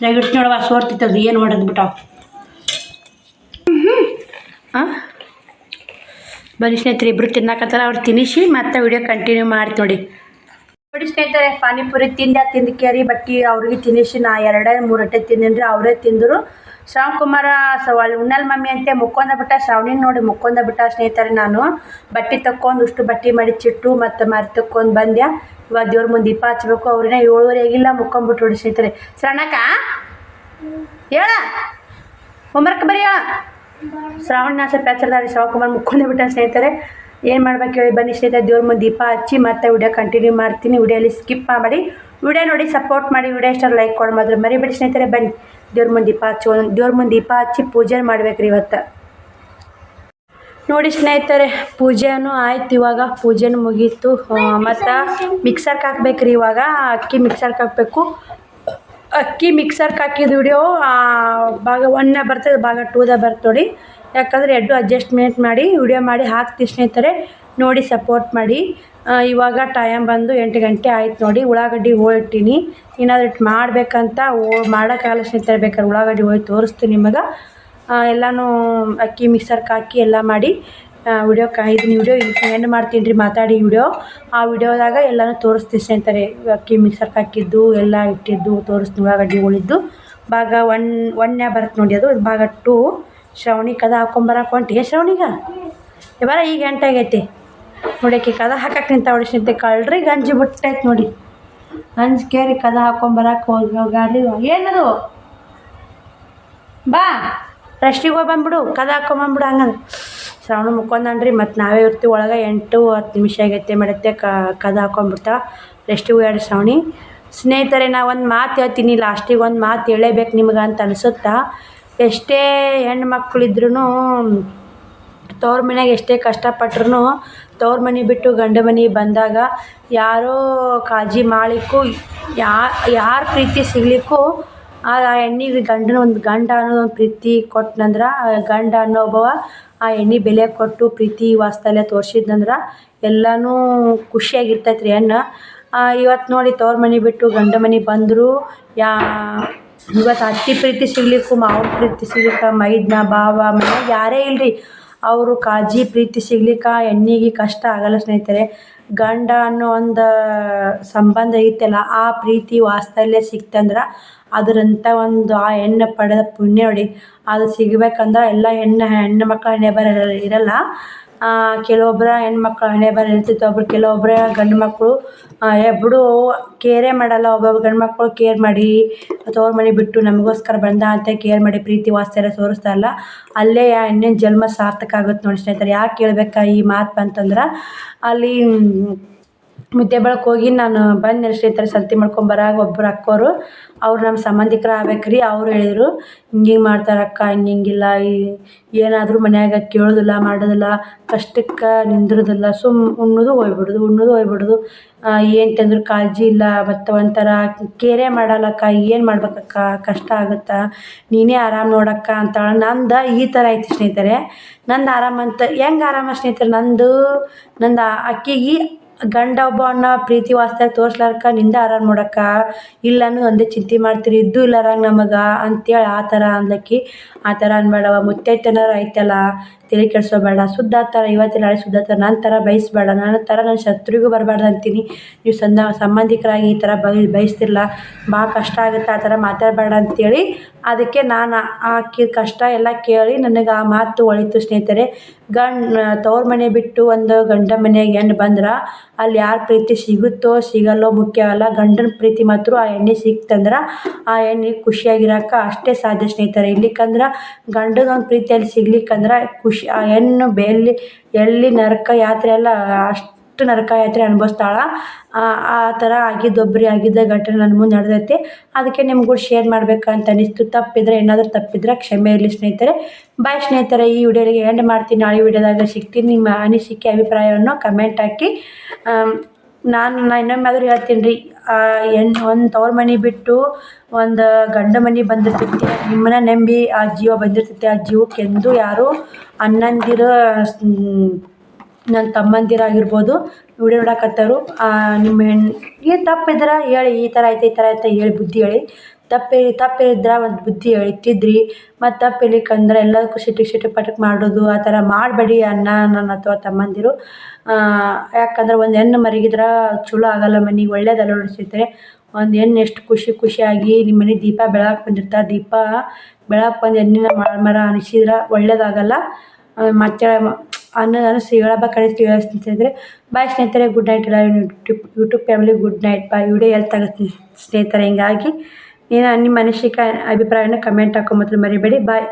ದಯವಿಟ್ಟು ನೋಡವ ಸೋರ್ತಿತ್ತದು ಏನು ಹೊಡೆದು ಬಿಟ್ಟಾವ ಹಾಂ ಬನ್ನಿ ಸ್ನೇಹಿತರೆ ಇಬ್ಬರು ತಿನ್ನಕತ್ತಾರ ಅವ್ರು ತಿನ್ನಿಸಿ ಮತ್ತೆ ವಿಡಿಯೋ ಕಂಟಿನ್ಯೂ ಮಾಡ್ತಿ ನೋಡಿ ಸ್ನೇಹಿತರೆ ಪಾನಿಪುರಿ ತಿಂದಕೇರಿ ಬಟ್ಟಿ ಅವ್ರಿಗೆ ತಿನ್ನಿಸಿ ನಾ 2-3 ಅಟ್ಟೆ ತಿಂದಿನಿ ರೀ ಅವರೇ ತಿಂದರು ಶ್ರಾವಣ್ ಕುಮಾರ ಅಲ್ಲಿ ಉಣ್ಣಲ್ ಮಮ್ಮಿ ಅಂತ ಮುಕ್ಕೊಂದ ಬಿಟ್ಟ ಶ್ರಾವಣಿನ ನೋಡಿ ಮುಕ್ಕೊಂದ ಬಿಟ್ಟ ಸ್ನೇಹಿತರೆ ನಾನು ಬಟ್ಟೆ ತಕ್ಕೊಂಡು ಅಷ್ಟು ಬಟ್ಟೆ ಮಡಿಚಿಟ್ಟು ಮತ್ತು ಮಾರಿ ತಕ್ಕೊಂಡು ಬಂದ್ಯಾ ಇವಾಗ ದೇವ್ರ ಮುಂದೆ ದೀಪ ಹಚ್ಬೇಕು ಅವ್ರನ್ನ 7:30 ಆಗಿಲ್ಲ ಮುಕ್ಕೊಂಬಿಟ್ಟು ನೋಡಿ ಸ್ನೇಹಿತರೆ ಶ್ರವಣಕ್ಕ ಹೇಳ ಹೋಮ್ವರ್ಕ್ ಬರೀ ಶ್ರಾವಣ ಸ್ವಲ್ಪ ಹಚ್ಚರ್ದಾರಿ ಶ್ರಾವಣ್ ಕುಮಾರ್ ಮುಕ್ಕೊಂದೇ ಬಿಟ್ಟ ಸ್ನೇಹಿತರೆ ಏನು ಮಾಡ್ಬೇಕು ಹೇಳಿ ಬನ್ನಿ ಸ್ನೇಹಿತರೆ ದೇವ್ರ ಮುಂದೆ ದೀಪ ಹಚ್ಚಿ ಮತ್ತೆ ವಿಡಿಯೋ ಕಂಟಿನ್ಯೂ ಮಾಡ್ತೀನಿ ವಿಡಿಯೋಲಿ ಸ್ಕಿಪ್ ಮಾಡಿ ವಿಡಿಯೋ ನೋಡಿ ಸಪೋರ್ಟ್ ಮಾಡಿ ವಿಡಿಯೋ ಇಷ್ಟ ಲೈಕ್ ಕೊಡು ಮಾತ್ರ ಮರಿಬೇಡಿ ಸ್ನೇಹಿತರೆ ಬನ್ನಿ ದೇವ್ರ ಮುಂದೆ ದೀಪ ಹಚ್ಚಿ ಪೂಜೆ ಮಾಡ್ಬೇಕ್ರಿ ಇವತ್ತು ನೋಡಿ ಸ್ನೇಹಿತರೆ ಪೂಜೆನೂ ಆಯ್ತು ಇವಾಗ ಪೂಜೆನೂ ಮುಗೀತು ಮತ್ತು ಮಿಕ್ಸರ್ಗೆ ಹಾಕ್ಬೇಕ್ರಿ ಇವಾಗ ಅಕ್ಕಿ ಮಿಕ್ಸರ್ಗೆ ಹಾಕಬೇಕು ಅಕ್ಕಿ ಮಿಕ್ಸರ್ಗೆ ಹಾಕಿದ ವಿಡಿಯೋ ಭಾಗ 1 ಬರ್ತದೆ ಭಾಗ 2 ಬರ್ತದೆ ನೋಡಿ ಯಾಕಂದರೆ ಎರಡು ಅಡ್ಜಸ್ಟ್ಮೆಂಟ್ ಮಾಡಿ ವಿಡಿಯೋ ಮಾಡಿ ಹಾಕ್ತೀವಿ ಸ್ನೇಹಿತರೆ ನೋಡಿ ಸಪೋರ್ಟ್ ಮಾಡಿ ಇವಾಗ ಟೈಮ್ ಬಂದು 8 ಗಂಟೆ ಆಯ್ತು ನೋಡಿ ಉಳ್ಳಾಗಡ್ಡಿ ಹೋಳಿಟ್ಟಿನಿ ಏನಾದರೂ ಮಾಡಬೇಕಂತ ಮಾಡೋಕ್ಕಾಗಲ್ಲ ಸ್ನೇಹಿತರೆ ಬೇಕಾದ್ರೆ ಉಳ್ಳಾಗಡ್ಡಿ ಹೋಳಿ ತೋರಿಸ್ತೀನಿ ನಿಮಗೆ ಎಲ್ಲನೂ ಅಕ್ಕಿ ಮಿಕ್ಸರ್ಗೆ ಹಾಕಿ ಎಲ್ಲ ಮಾಡಿ ಇದನ್ನ ವಿಡಿಯೋ ಎಂಡ್ ಮಾಡ್ತೀನಿ ರೀ ಮಾತಾಡಿ ವಿಡಿಯೋ ಆ ವಿಡಿಯೋದಾಗ ಎಲ್ಲನೂ ತೋರಿಸ್ತೀನಿ ಸ್ನೇಹಿತರೆ ಅಕ್ಕಿ ಮಿಕ್ಸರ್ಗೆ ಹಾಕಿದ್ದು ಎಲ್ಲ ಇಟ್ಟಿದ್ದು ತೋರಿಸ್ತೀನಿ ಉಳ್ಳಾಗಡ್ಡಿ ಹೋಳಿದ್ದು ಭಾಗ 1 ಬರುತ್ತೆ ನೋಡಿ ಅದು ಭಾಗ 2 ಶ್ರಾವಣಿ ಕದ ಹಾಕೊಂಬರಕ್ಕೆ ಹೊಂಟಿ ಶ್ರಾವಣಿಗ ಇವಾರ ಈಗ ಗಂಟೆಗೈತಿ ನೋಡಕ್ಕೆ ಕದ ಹಾಕಕ್ಕೆ ನಿಂತ ಹೊಡಿ ಸ್ನೇಹಿತರೆ ಕಳ್ರಿ ಗಂಜಿ ಬಿಟ್ಟೈತೆ ನೋಡಿ ಗಂಜಿ ಕೇರಿ ಕದ ಹಾಕೊಂಬರಕ್ಕೆ ಹೋಗಾಡ್ರಿ ಏನದು ಬಾ ರಷ್ಟಿಗೆ ಹೋಗಿ ಬಂದ್ಬಿಡು ಕದ ಹಾಕೊಂಬಂದ್ಬಿಡು ಹಂಗಂದ್ರೆ ಶ್ರಾವಣ ಮುಕ್ಕೊಂಡ್ರಿ ಮತ್ತು ನಾವೇ ಇರ್ತೀವಿ ಒಳಗೆ 8-10 ನಿಮಿಷ ಆಗೈತೆ ಮಾಡತ್ತೆ ಕದ ಹಾಕೊಂಡ್ಬಿಡ್ತಾಳೆ ರೆಸ್ಟಿಗೆ ಹೋಗ್ಯಾಡ್ರಿ ಶ್ರಾವಣಿ ಸ್ನೇಹಿತರೆ ನಾ ಒಂದು ಮಾತು ಹೇಳ್ತೀನಿ ಲಾಸ್ಟಿಗೆ ಒಂದು ಮಾತು ಹೇಳೇಬೇಕು ನಿಮ್ಗೆ ಅಂತ ಅನಿಸುತ್ತಾ ಎಷ್ಟೇ ಹೆಣ್ಣು ಮಕ್ಕಳಿದ್ರೂ ತವ್ರ ಮನೆಯಾಗ ಎಷ್ಟೇ ಕಷ್ಟಪಟ್ರು ತವ್ರ ಮನೆ ಬಿಟ್ಟು ಗಂಡ ಮನೆ ಬಂದಾಗ ಯಾರೋ ಕಾಳಜಿ ಮಾಡಲಿಕ್ಕೂ ಯಾರ ಪ್ರೀತಿ ಸಿಗಲಿಕ್ಕೂ ಆ ಹೆಣ್ಣಿಗೆ ಗಂಡ ಅನ್ನೋ ಒಂದು ಪ್ರೀತಿ ಕೊಟ್ಟನಂದ್ರೆ ಗಂಡ ಅನ್ನೋ ಒಬ್ಬವ ಆ ಹೆಣ್ಣಿಗೆ ಬೆಲೆ ಕೊಟ್ಟು ಪ್ರೀತಿ ವಾತ್ಸಲ್ಯ ತೋರಿಸಿದ್ನಂದ್ರೆ ಎಲ್ಲನೂ ಖುಷಿಯಾಗಿರ್ತೈತೆ ರೀ ಹೆಣ್ಣು ಇವತ್ತು ನೋಡಿ ತವ್ರ ಮನೆ ಬಿಟ್ಟು ಗಂಡ ಮನೆ ಬಂದರು ಇವತ್ತು ಅತ್ತಿ ಪ್ರೀತಿ ಸಿಗ್ಲಿಕ್ಕೂ ಮಾವನ ಪ್ರೀತಿ ಸಿಗ್ಲಿಕ್ಕೆ ಮೈದ್ನ ಭಾವ ಮನೆಯಾಗ ಯಾರೇ ಇಲ್ಲರಿ ಅವರು ಕಾಳಜಿ ಪ್ರೀತಿ ಸಿಗ್ಲಿಕ್ಕೆ ಹೆಣ್ಣಿಗೆ ಕಷ್ಟ ಆಗಲ್ಲ ಸ್ನೇಹಿತರೆ ಗಂಡ ಅನ್ನೋ ಒಂದು ಸಂಬಂಧ ಐತಲ್ಲ ಆ ಪ್ರೀತಿ ವಾತ್ಸಲ್ಯ ಸಿಕ್ತಂದ್ರೆ ಅದರಂಥ ಒಂದು ಆ ಹೆಣ್ಣು ಪಡೆದ ಪುಣ್ಯ ನೋಡಿ ಅದು ಸಿಗಬೇಕಂದ್ರೆ ಎಲ್ಲ ಹೆಣ್ಣು ಮಕ್ಕಳ ಹಣೆ ಬರ ಇರಲ್ಲ ಕೆಲವೊಬ್ಬರ ಹೆಣ್ಮಕ್ಳು ಹಣೆ ಬರ ಇರ್ತಿತ್ತು ಕೆಲವೊಬ್ಬರ ಗಂಡು ಮಕ್ಕಳು ಬಿಡು ಕೇರೇ ಮಾಡಲ್ಲ ಒಬ್ಬೊಬ್ಬ ಗಂಡು ಮಕ್ಕಳು ಕೇರ್ ಮಾಡಿ ತವ್ರ ಮನೆ ಬಿಟ್ಟು ನಮಗೋಸ್ಕರ ಬಂದ ಅಂತ ಕೇರ್ ಮಾಡಿ ಪ್ರೀತಿ ವಾತ್ಸಲ್ಯ ತೋರಿಸ್ತಾರಲ್ಲ ಅಲ್ಲೇ ಹೆಣ್ಣಿನ ಜನ್ಮ ಸಾರ್ಥಕ ಆಗುತ್ತೆ ನೋಡಿ ಸ್ನೇಹಿತರೆ ಯಾಕೆ ಹೇಳ್ಬೇಕಾ ಈ ಮಾತು ಬಂತಂದ್ರೆ ಅಲ್ಲಿ ಮುದ್ದೇಬಿಹಾಳಕ್ಕೆ ಹೋಗಿ ನಾನು ಬಂದೆ ಸ್ನೇಹಿತರೆ. ಸಂತೆ ಮಾಡ್ಕೊಂಬರಾಗ ಒಬ್ಬರು ಅಕ್ಕೋರು ಅವ್ರು ನಮ್ಮ ಸಂಬಂಧಿಕರು ಆಗ್ಬೇಕು ರೀ. ಅವ್ರು ಹೇಳಿದರು ಹಿಂಗೆ ಮಾಡ್ತಾರೆ ಅಕ್ಕ, ಹಿಂಗಿಲ್ಲ, ಏನಾದರೂ ಮನ್ಯಾಗ ಕೇಳೋದಿಲ್ಲ ಮಾಡೋದಿಲ್ಲ, ಕಷ್ಟಕ್ಕೆ ನಿಂದ್ರೋದಿಲ್ಲ, ಉಣ್ಣೋದು ಹೋಗ್ಬಿಡೋದು ಏನು ತಂದ್ರು ಕಾಳಜಿ ಇಲ್ಲ, ಮತ್ತು ಒಂಥರ ಕೇರೇ ಮಾಡಲ್ಲಕ್ಕ, ಏನು ಮಾಡ್ಬೇಕಕ್ಕ, ಕಷ್ಟ ಆಗುತ್ತೆ, ನೀನೇ ಆರಾಮ ನೋಡಕ್ಕ ಅಂತಾಳೆ. ನಂದು ಈ ಥರ ಐತಿ ಸ್ನೇಹಿತರೆ. ನಂದು ಆರಾಮಂತ ಹೆಂಗೆ ಆರಾಮ ಸ್ನೇಹಿತರೆ? ನಂದು ಆಕೆಗೆ ಗಂಡ ಒಬ್ಬವನ್ನ ಪ್ರೀತಿ ವಾತ್ಸಲ್ಯ ತೋರಿಸ್ಲಾರ್ಕ ನಿಂದ ಆರಾಮ ನೋಡಕ್ಕ, ಇಲ್ಲ ಅನ್ನೋದು ಒಂದೇ ಚಿಂತೆ ಮಾಡ್ತೀರಿ, ಇದ್ದೂ ಇಲ್ಲಾರಂಗೆ ನಮಗೆ ಅಂತೇಳಿ ಆ ಥರ ಅಂದ್ಲಕ್ಕಿ. ಆ ಥರ ಅನ್ಬೇಡವ, ಮುತ್ತೈದೆತನ ಐತಲ್ಲ, ತಲೆ ಕೆಡಿಸ್ಕೋಬೇಡ, ಶುದ್ಧ ಆಗ್ತಾರೆ ಇವತ್ತು ನಾಳೆ ಶುದ್ಧ ಆಗ್ತಾರೆ. ನನ್ನ ಥರ ಬಯಸ್ಬೇಡ, ನನ್ನ ಥರ ನನ್ನ ಶತ್ರುವಿಗೂ ಬರಬಾರ್ದು ಅಂತೀನಿ. ನೀವು ಸಂಬಂಧಿಕರಾಗಿ ಈ ಥರ ಬಯಸ್ತಿರಲ್ಲ, ಭಾಳ ಕಷ್ಟ ಆಗುತ್ತೆ, ಆ ಥರ ಮಾತಾಡಬೇಡ ಅಂತೇಳಿ. ಅದಕ್ಕೆ ನಾನು ಆಕೆ ಕಷ್ಟ ಎಲ್ಲ ಕೇಳಿ ನನಗೆ ಆ ಮಾತು ಒಳಿತು ಸ್ನೇಹಿತರೆ. ತವ್ರ ಮನೆ ಬಿಟ್ಟು ಒಂದು ಗಂಡನ ಮನೆಗೆ ಹೆಣ್ಣು ಬಂದ್ರೆ ಅಲ್ಲಿ ಯಾರ ಪ್ರೀತಿ ಸಿಗುತ್ತೋ ಸಿಗಲ್ಲೋ ಮುಖ್ಯವಲ್ಲ, ಗಂಡನ ಪ್ರೀತಿ ಮಾತ್ರ ಆ ಹೆಣ್ಣೆ ಸಿಕ್ತಂದ್ರೆ ಆ ಹೆಣ್ಣಿಗೆ ಖುಷಿಯಾಗಿರೋಕೆ ಅಷ್ಟೇ ಸಾಧ್ಯ ಸ್ನೇಹಿತರೆ. ಇರ್ಲಿಕ್ಕಂದ್ರೆ ಗಂಡದೊಂದು ಪ್ರೀತಿಯಲ್ಲಿ ಸಿಗ್ಲಿಕ್ಕಂದ್ರೆ ಖುಷಿ ಆ ಹೆಣ್ಣು ಎಲ್ಲಿ ನರಕ ಯಾತ್ರೆ ಎಲ್ಲ ಅಷ್ಟು ನರಕ ಯಾತ್ರೆ ಅನುಭವಿಸ್ತಾಳೆ. ಆ ಥರ ಆಗಿದ್ದ ಘಟನೆ ನನ್ನ ಮುಂದೆ ನಡೆದೈತಿ. ಅದಕ್ಕೆ ನಿಮ್ಗೂ ಶೇರ್ ಮಾಡ್ಬೇಕಂತ ಅನಿಸ್ತು. ತಪ್ಪಿದ್ರೆ ಏನಾದರೂ ತಪ್ಪಿದ್ರೆ ಕ್ಷಮೆ ಇರಲಿ ಸ್ನೇಹಿತರೆ. ಬಾಯ್ ಸ್ನೇಹಿತರೆ. ಈ ವಿಡಿಯೋಗೆ ಎಂಡ್ ಮಾಡ್ತೀನಿ. ನಾಳೆ ವಿಡಿಯೋದಾಗ ಸಿಗ್ತೀನಿ. ನಿಮ್ಮ ಅನಿಸಿಕೆ ಅಭಿಪ್ರಾಯವನ್ನು ಕಮೆಂಟ್ ಹಾಕಿ. ನಾನು ಇನ್ನೊಮ್ಮೆಯಾದರೂ ಹೇಳ್ತೀನಿ ರೀ, ಒಂದು ತವ್ರ ಮನೆ ಬಿಟ್ಟು ಒಂದು ಗಂಡ ಮನೆ ಬಂದಿರ್ತೈತಿ, ನಿಮ್ಮನ್ನ ನಂಬಿ ಆ ಜೀವ ಬಂದಿರ್ತೈತಿ. ಆ ಜೀವಕ್ಕೆ ಎಂದೂ ಯಾರು ಅಣ್ಣಂದಿರು, ನನ್ನ ತಮ್ಮಂದಿರಾಗಿರ್ಬೋದು ವಿಡಿಯೋ ನೋಡಕತ್ತವರು, ನಿಮ್ಮ ಏನು ತಪ್ಪಿದ್ರೆ ಹೇಳಿ, ಈ ಥರ ಆಯ್ತು ಹೇಳಿ ಬುದ್ಧಿ ಹೇಳಿ. ತಪ್ಪಿದ್ರೆ ಒಂದು ಬುದ್ಧಿ ಹೇಳ್ತಿದ್ರಿ. ಮತ್ತು ತಪ್ಪಿರ್ಲಿಕ್ಕಂದ್ರೆ ಎಲ್ಲದಕ್ಕೂ ಸಿಟ್ಟು ಪಟಕ್ ಮಾಡೋದು ಆ ಥರ ಮಾಡಬೇಡಿ ನನ್ನ ಅಥವಾ ತಮ್ಮಂದಿರು. ಯಾಕಂದ್ರೆ ಒಂದು ಹೆಣ್ಣು ಮರಿಗಿದ್ರೆ ಚಲೋ ಆಗಲ್ಲ, ಮನೆಗೆ ಒಳ್ಳೇದಲ್ಲ ನೋಡಿಸಿರ್ತಾರೆ. ಒಂದು ಹೆಣ್ಣು ಎಷ್ಟು ಖುಷಿಯಾಗಿ ನಿಮ್ಮ ಮನೆ ದೀಪ ಬೆಳಗ್ಗೆ ಬಂದಿರ್ತಾರೆ. ದೀಪ ಬೆಳಗ್ಗೆ ಬಂದು ಹೆಣ್ಣಿನ ಮರ ಅನಿಸಿದ್ರೆ ಒಳ್ಳೇದಾಗಲ್ಲ. ಮತ್ತೆ ಅನಿಸಿ ಹೇಳ್ಬೇಕಂತಿದ್ರೆ ಬಾಯ್ ಸ್ನೇಹಿತರೆ. ಗುಡ್ ನೈಟ್ ಎಲ್ಲ ಯೂಟ್ಯೂಬ್ ಫ್ಯಾಮಿಲಿ, ಗುಡ್ ನೈಟ್. ಬಾಯ್. ವಿಡಿಯೋ ಎಲ್ಲಿ ತಗೋತೀನಿ ಸ್ನೇಹಿತರೆ. ಹಿಂಗಾಗಿ ನಿಮ್ಮ ಅನಿಸಿಕೆ ಅಭಿಪ್ರಾಯನ ಕಮೆಂಟ್ ಹಾಕೋ ಮೊದಲು ಮರಿಬೇಡಿ. ಬಾಯ್.